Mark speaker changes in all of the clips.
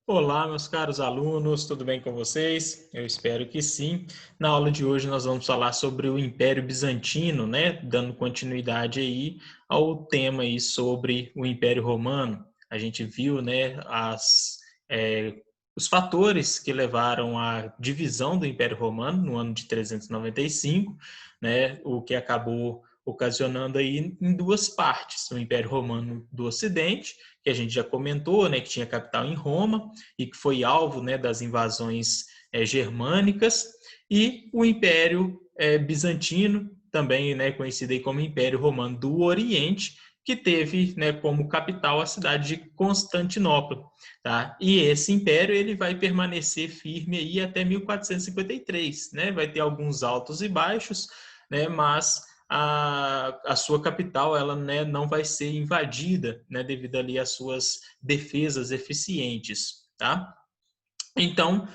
Speaker 1: Olá, meus caros alunos, tudo bem com vocês? Eu espero que sim. Na aula de hoje nós vamos falar sobre o Império Bizantino, né? Dando continuidade aí ao tema aí sobre o Império Romano. A gente viu, né, os fatores que levaram à divisão do Império Romano no ano de 395, né? O que acabou ocasionando aí em duas partes: o Império Romano do Ocidente, que a gente já comentou, né, que tinha capital em Roma e que foi alvo, né, das invasões germânicas, e o Império Bizantino, também, né, conhecido aí como Império Romano do Oriente, que teve, né, como capital a cidade de Constantinopla, tá? E esse império ele vai permanecer firme aí até 1453, né? Vai ter alguns altos e baixos, né, mas a sua capital ela, né, não vai ser invadida, né, devido ali às suas defesas eficientes, tá? Então,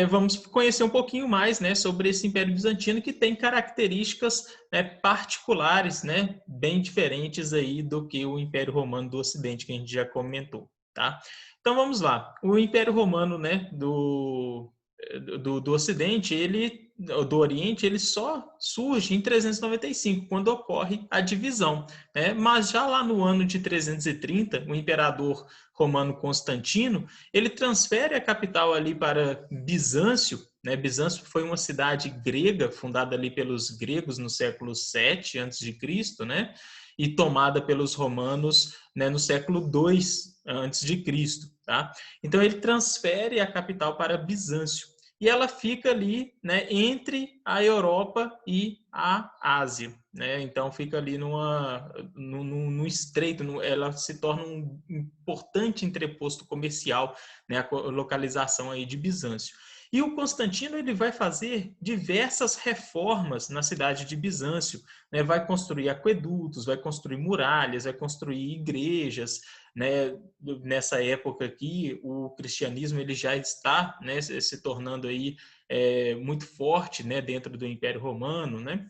Speaker 1: vamos conhecer um pouquinho mais, né, sobre esse Império Bizantino que tem características, né, particulares, né, bem diferentes aí do que o Império Romano do Ocidente que a gente já comentou, tá? Então vamos lá. O Império Romano, né, do Ocidente, do Oriente, ele só surge em 395, quando ocorre a divisão, né? Mas já lá no ano de 330, o imperador romano Constantino, ele transfere a capital ali para Bizâncio, né? Bizâncio foi uma cidade grega fundada ali pelos gregos no século 7 a.C., né? E tomada pelos romanos, né, no século 2 a.C., tá? Então ele transfere a capital para Bizâncio e ela fica ali, né, entre a Europa e a Ásia, né? Então fica ali no estreito, ela se torna um importante entreposto comercial, né, a localização aí de Bizâncio. E o Constantino ele vai fazer diversas reformas na cidade de Bizâncio, né? Vai construir aquedutos, vai construir muralhas, vai construir igrejas, né? Nessa época aqui o cristianismo ele já está, né, se tornando aí muito forte, né, dentro do Império Romano, né?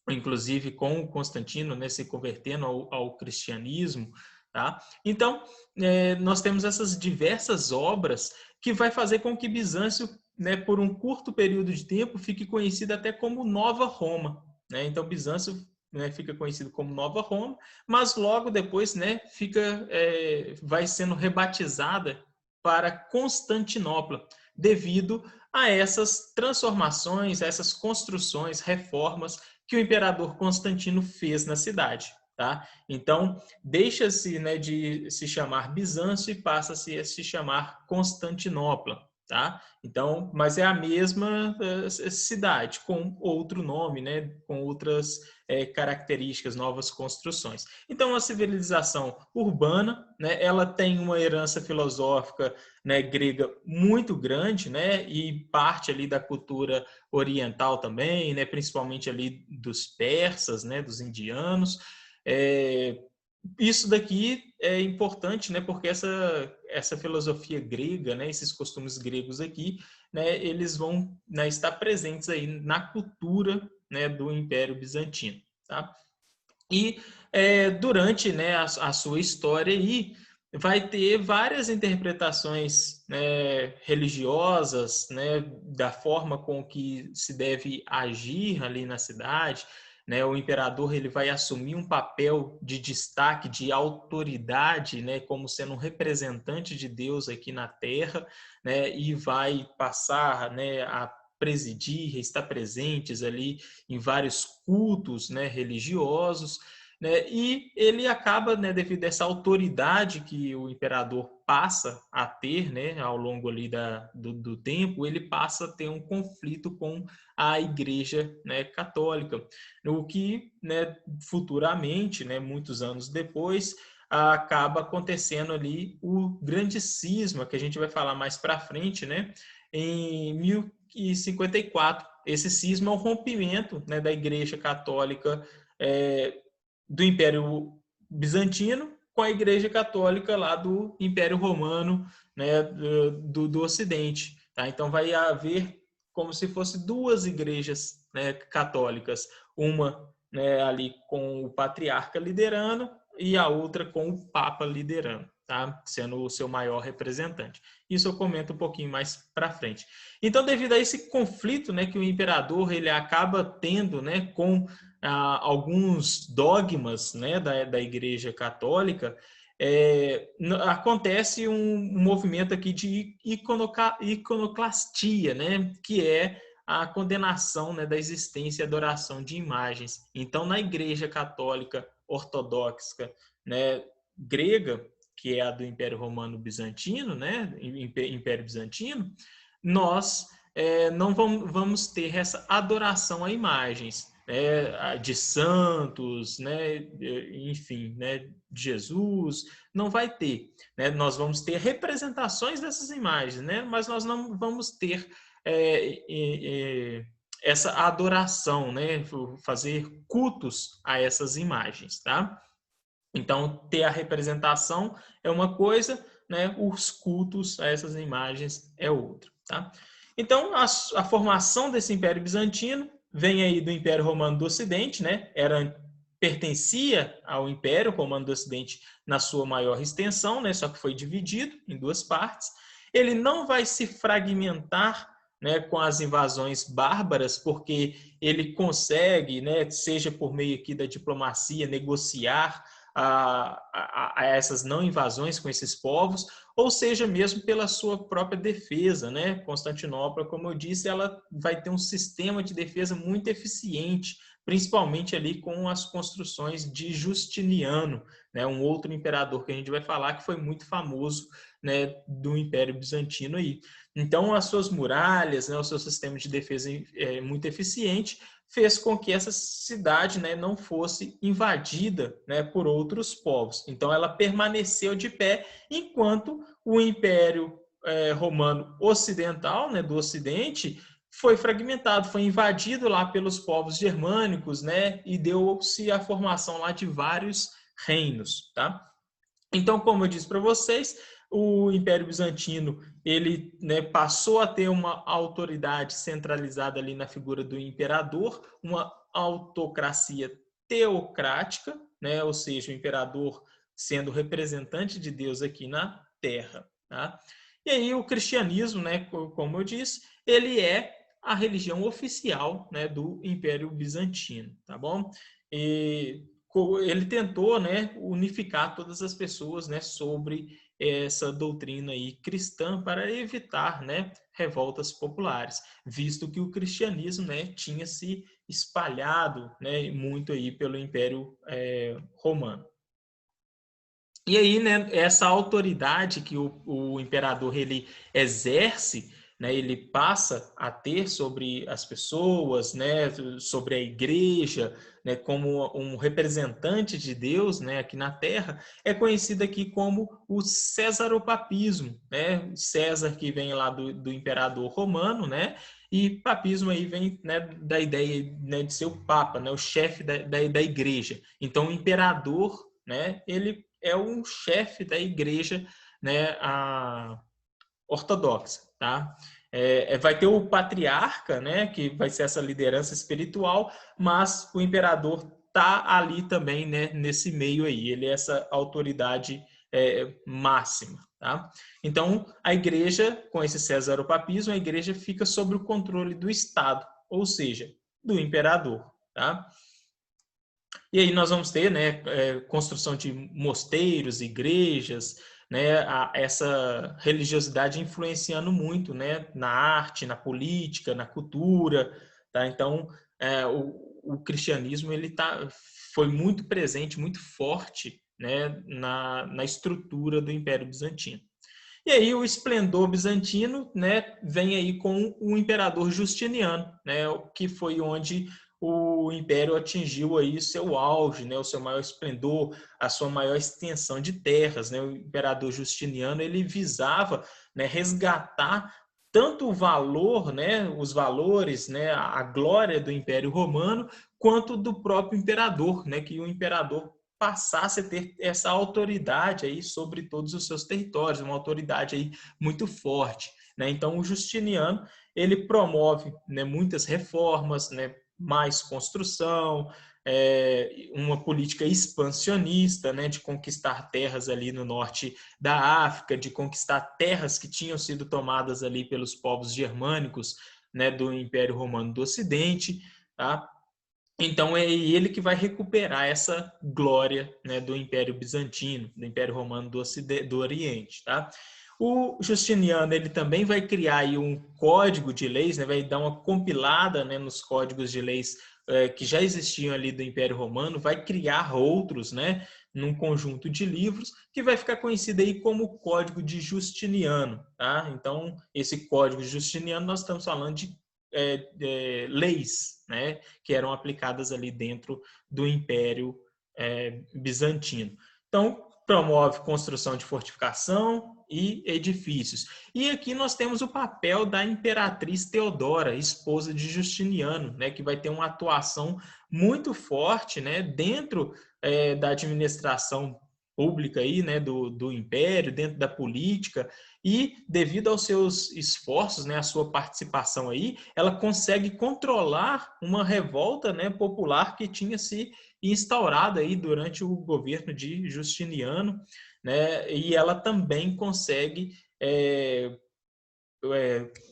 Speaker 1: Inclusive com o Constantino, né, se convertendo ao cristianismo, tá? Então nós temos essas diversas obras que vai fazer com que Bizâncio, né, por um curto período de tempo fique conhecida até como Nova Roma, né? Então Bizâncio, né, fica conhecido como Nova Roma, mas logo depois, né, vai sendo rebatizada para Constantinopla, devido a essas transformações, a essas construções, reformas que o imperador Constantino fez na cidade. Tá? Então, deixa-se, né, de se chamar Bizâncio e passa-se a se chamar Constantinopla. Tá? Então, mas é a mesma cidade, com outro nome, né, com outras características, novas construções. Então, a civilização urbana, né, ela tem uma herança filosófica, né, grega muito grande, né, e parte ali da cultura oriental também, né, principalmente ali dos persas, né, dos indianos. Isso daqui é importante, né, porque essa filosofia grega, né, esses costumes gregos aqui, né, eles vão, né, estar presentes aí na cultura, né, do Império Bizantino, tá? E durante, né, a sua história aí, vai ter várias interpretações, né, religiosas, né, da forma com que se deve agir ali na cidade, né? O imperador ele vai assumir um papel de destaque, de autoridade, né, como sendo um representante de Deus aqui na Terra, né, e vai passar, né, a presidir, estar presentes ali em vários cultos, né, religiosos, né, e ele acaba, né, devido a essa autoridade que o imperador passa a ter, né, ao longo ali do tempo, ele passa a ter um conflito com a Igreja, né, católica, o que, né, futuramente, né, muitos anos depois, acaba acontecendo ali o grande cisma, que a gente vai falar mais para frente, né, em 1054. Esse cisma é o rompimento, né, da Igreja Católica do Império Bizantino com a Igreja Católica lá do Império Romano, né, do Ocidente. Tá? Então vai haver como se fosse duas igrejas, né, católicas, uma, né, ali com o patriarca liderando e a outra com o Papa liderando. tá? Sendo o seu maior representante. Isso eu comento um pouquinho mais para frente. Então, devido a esse conflito, né, que o imperador ele acaba tendo, né, com alguns dogmas, né, da Igreja Católica, acontece um movimento aqui de iconoclastia, né, que é a condenação, né, da existência e adoração de imagens. Então, na Igreja Católica Ortodoxa, né, grega, que é a do Império Romano Bizantino, né, Império Bizantino, nós não vamos ter essa adoração a imagens, né, de santos, né, enfim, né, de Jesus, não vai ter. Né? Nós vamos ter representações dessas imagens, né, mas nós não vamos ter essa adoração, né, fazer cultos a essas imagens, tá? Então, ter a representação é uma coisa, né? Os cultos a essas imagens é outra, tá? Então, a formação desse Império Bizantino vem aí do Império Romano do Ocidente, né? Pertencia ao Império Romano do Ocidente na sua maior extensão, né? Só que foi dividido em duas partes. Ele não vai se fragmentar, né, com as invasões bárbaras, porque ele consegue, né, seja por meio aqui da diplomacia, negociar a essas não invasões com esses povos, ou seja, mesmo pela sua própria defesa, né? Constantinopla, como eu disse, ela vai ter um sistema de defesa muito eficiente, principalmente ali com as construções de Justiniano, né? Um outro imperador que a gente vai falar que foi muito famoso, né, do Império Bizantino aí. Então, as suas muralhas, né, o seu sistema de defesa é muito eficiente, fez com que essa cidade, né, não fosse invadida, né, por outros povos. Então, ela permaneceu de pé, enquanto o Império Romano Ocidental, né, do Ocidente, foi fragmentado, foi invadido lá pelos povos germânicos, né, e deu-se a formação lá de vários reinos, tá? Então, como eu disse para vocês, o Império Bizantino ele, né, passou a ter uma autoridade centralizada ali na figura do imperador, uma autocracia teocrática, né, ou seja, o imperador sendo representante de Deus aqui na Terra. Tá? E aí o cristianismo, né, como eu disse, ele é a religião oficial, né, do Império Bizantino, tá bom? E ele tentou, né, unificar todas as pessoas, né, sobre essa doutrina aí cristã para evitar, né, revoltas populares, visto que o cristianismo, né, tinha se espalhado, né, muito aí pelo Império Romano. E aí, né, essa autoridade que o imperador ele exerce, né, ele passa a ter sobre as pessoas, né, sobre a igreja, né, como um representante de Deus, né, aqui na Terra, é conhecido aqui como o cesaropapismo, né, César que vem lá do imperador romano, né, e papismo aí vem, né, da ideia, né, de ser o papa, né, o chefe da igreja. Então, o imperador, né, ele é um chefe da igreja, né, ortodoxa, tá? Vai ter o patriarca, né, que vai ser essa liderança espiritual, mas o imperador tá ali também, né, nesse meio aí. Ele é essa autoridade máxima, tá? Então, a igreja, com esse cesaropapismo, a igreja fica sob o controle do Estado, ou seja, do imperador, tá? E aí nós vamos ter, né, construção de mosteiros, igrejas, né, essa religiosidade influenciando muito, né, na arte, na política, na cultura, tá? Então, o cristianismo foi muito presente, muito forte, né, na estrutura do Império Bizantino. E aí o esplendor bizantino, né, vem aí com o imperador Justiniano, né, que foi onde o império atingiu aí seu auge, né, o seu maior esplendor, a sua maior extensão de terras, né? O imperador Justiniano ele visava, né, resgatar tanto o valor, né, os valores, né, a glória do Império Romano, quanto do próprio imperador, né, que o imperador passasse a ter essa autoridade aí sobre todos os seus territórios, uma autoridade aí muito forte, né? Então o Justiniano ele promove, né, muitas reformas, né, mais construção, uma política expansionista, né, de conquistar terras ali no norte da África, de conquistar terras que tinham sido tomadas ali pelos povos germânicos, né, do Império Romano do Ocidente, tá? Então é ele que vai recuperar essa glória, né, do Império Bizantino, do Império Romano do Oriente, tá? O Justiniano ele também vai criar aí um código de leis, né, vai dar uma compilada, né, nos códigos de leis que já existiam ali do Império Romano, vai criar outros, né, num conjunto de livros que vai ficar conhecido aí como Código de Justiniano, tá? Então esse Código de Justiniano nós estamos falando de leis, né, que eram aplicadas ali dentro do Império Bizantino. Então, promove construção de fortificação e edifícios. E aqui nós temos o papel da imperatriz Teodora, esposa de Justiniano, né, que vai ter uma atuação muito forte, né, dentro da administração pública aí, né, do império, dentro da política, e devido aos seus esforços, né, a sua participação aí, ela consegue controlar uma revolta, né, popular que tinha se instaurado aí durante o governo de Justiniano, né, e ela também consegue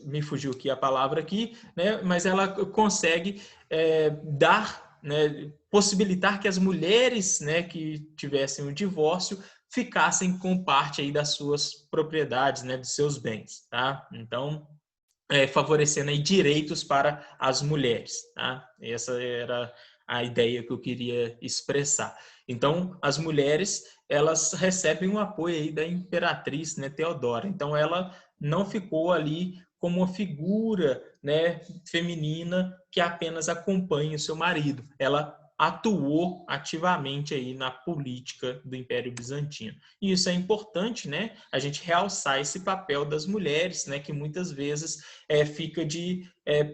Speaker 1: me fugiu aqui a palavra aqui, né, mas ela consegue dar, né, possibilitar que as mulheres, né, que tivessem um divórcio ficassem com parte aí das suas propriedades, né, dos seus bens, tá? Então, favorecendo aí direitos para as mulheres, tá? Essa era a ideia que eu queria expressar. Então, as mulheres, elas recebem o apoio aí da imperatriz, né, Teodora. Então, ela não ficou ali como uma figura, né, feminina que apenas acompanha o seu marido. Ela atuou ativamente aí na política do Império Bizantino. E isso é importante, né, a gente realçar esse papel das mulheres, né, que muitas vezes fica de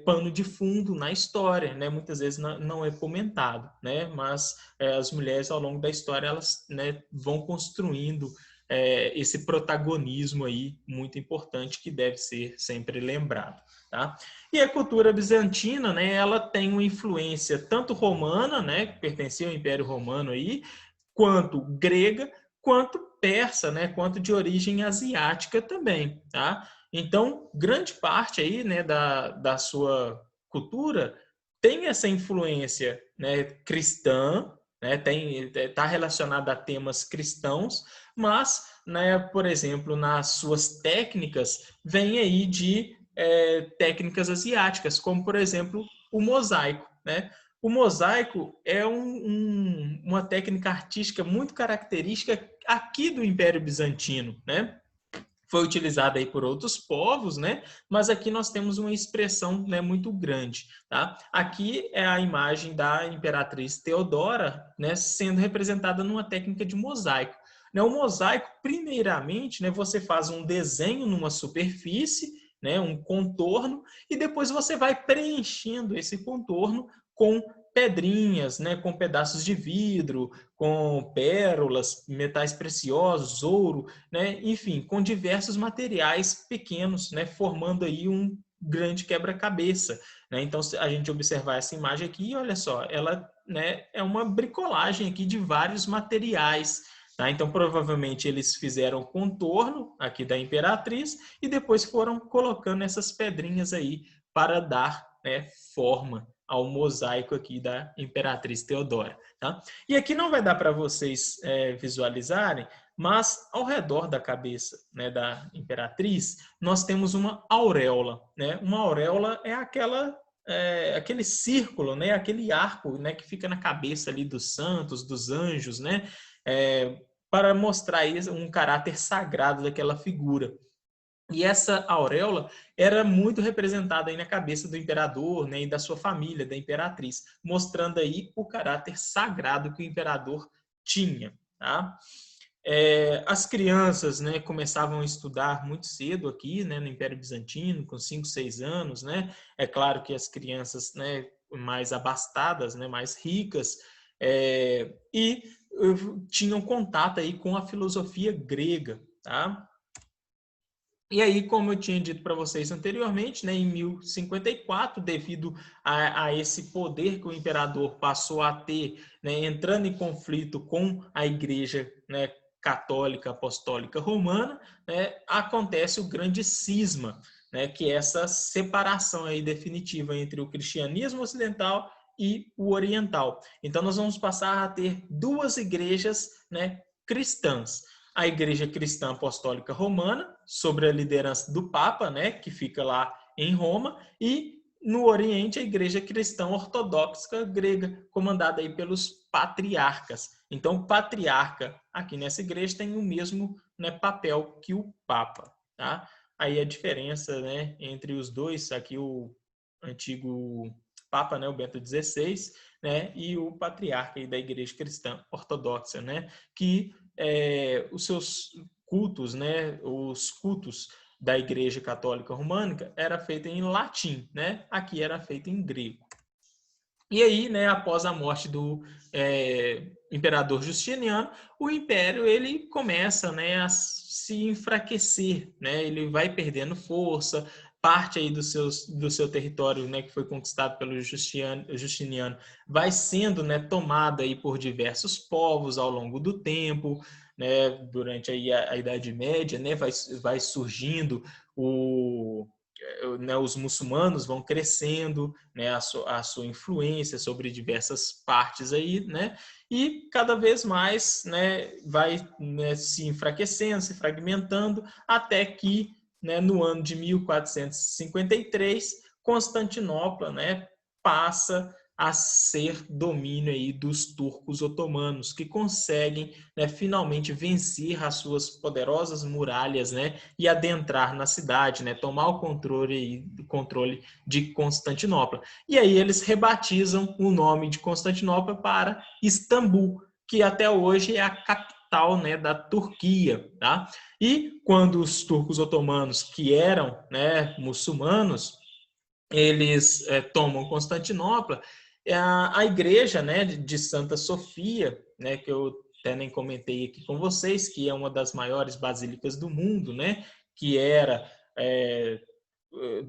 Speaker 1: pano de fundo na história, né? Muitas vezes não é comentado, né? Mas as mulheres ao longo da história elas, né, vão construindo esse protagonismo aí muito importante que deve ser sempre lembrado, tá? E a cultura bizantina, né? Ela tem uma influência tanto romana, né? Que pertencia ao Império Romano aí, quanto grega, quanto persa, né? Quanto de origem asiática também, tá? Então, grande parte aí, né, da sua cultura tem essa influência, né, cristã, né, está relacionada a temas cristãos, mas, né, por exemplo, nas suas técnicas, vem aí de técnicas asiáticas, como, por exemplo, o mosaico, né? O mosaico é uma técnica artística muito característica aqui do Império Bizantino, né? Foi utilizada aí por outros povos, né? Mas aqui nós temos uma expressão, né, muito grande, tá? Aqui é a imagem da imperatriz Teodora, né, sendo representada numa técnica de mosaico. Né, o mosaico, primeiramente, né, você faz um desenho numa superfície, né, um contorno, e depois você vai preenchendo esse contorno com pedrinhas, né, com pedaços de vidro, com pérolas, metais preciosos, ouro, né? Enfim, com diversos materiais pequenos, né? Formando aí um grande quebra-cabeça, né? Então, se a gente observar essa imagem aqui, olha só, ela, né, é uma bricolagem aqui de vários materiais, tá? Então, provavelmente eles fizeram contorno aqui da imperatriz e depois foram colocando essas pedrinhas aí para dar, né, forma ao mosaico aqui da imperatriz Teodora, tá? E aqui não vai dar para vocês visualizarem, mas ao redor da cabeça, né, da imperatriz, nós temos uma auréola, né? Uma auréola é aquele círculo, né, aquele arco, né, que fica na cabeça ali dos santos, dos anjos, né, para mostrar um caráter sagrado daquela figura. E essa auréola era muito representada aí na cabeça do imperador, né, e da sua família, da imperatriz, mostrando aí o caráter sagrado que o imperador tinha, tá? As crianças, né, começavam a estudar muito cedo aqui, né, no Império Bizantino, com 5, 6 anos, né? É claro que as crianças, né, mais abastadas, né, mais ricas, e tinham contato aí com a filosofia grega, tá? E aí, como eu tinha dito para vocês anteriormente, né, em 1054, devido a esse poder que o imperador passou a ter, né, entrando em conflito com a Igreja, né, católica apostólica romana, né, acontece o grande cisma, né, que é essa separação aí definitiva entre o cristianismo ocidental e o oriental. Então, nós vamos passar a ter duas igrejas, né, cristãs: a Igreja Cristã Apostólica Romana, sobre a liderança do Papa, né, que fica lá em Roma, e no Oriente a Igreja Cristã Ortodoxa Grega, comandada aí pelos patriarcas. Então, o patriarca aqui nessa igreja tem o mesmo, né, papel que o Papa, tá? Aí a diferença, né, entre os dois, aqui o antigo Papa, né, o Bento XVI, né, e o patriarca aí da Igreja Cristã Ortodoxa, né, que os seus cultos, né, os cultos da Igreja Católica Românica era feito em latim, né? Aqui era feito em grego. E aí, né, após a morte do imperador Justiniano, o império ele começa, né, a se enfraquecer, né? Ele vai perdendo força, parte aí do seu território, né, que foi conquistado pelo Justiniano, vai sendo, né, tomada aí por diversos povos ao longo do tempo, né? Durante aí a Idade Média, né, vai surgindo né, os muçulmanos vão crescendo, né, a sua influência sobre diversas partes aí, né, e cada vez mais, né, vai, né, se enfraquecendo, se fragmentando, até que, né, no ano de 1453, Constantinopla, né, passa a ser domínio aí dos turcos otomanos, que conseguem, né, finalmente vencer as suas poderosas muralhas, né, e adentrar na cidade, né, tomar o controle de Constantinopla. E aí eles rebatizam o nome de Constantinopla para Istambul, que até hoje é a capital, né, da Turquia, tá? E quando os turcos otomanos, que eram, né, muçulmanos, eles tomam Constantinopla, a igreja, né, de Santa Sofia, né, que eu até nem comentei aqui com vocês, que é uma das maiores basílicas do mundo, né, que era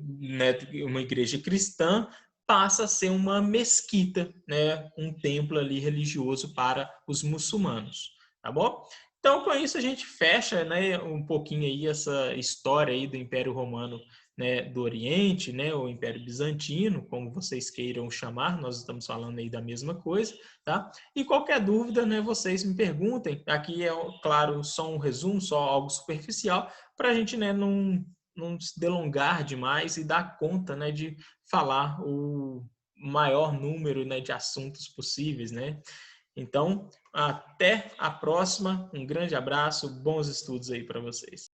Speaker 1: né, uma igreja cristã, passa a ser uma mesquita, né, um templo ali religioso para os muçulmanos, tá bom? Então, com isso a gente fecha, né, um pouquinho aí essa história aí do Império Romano, né, do Oriente, né, o Império Bizantino, como vocês queiram chamar, nós estamos falando aí da mesma coisa, tá? E qualquer dúvida, né, vocês me perguntem. Aqui é, claro, só um resumo, só algo superficial, para a gente, né, não se delongar demais e dar conta, né, de falar o maior número, né, de assuntos possíveis, né? Então, até a próxima. Um grande abraço, bons estudos aí para vocês.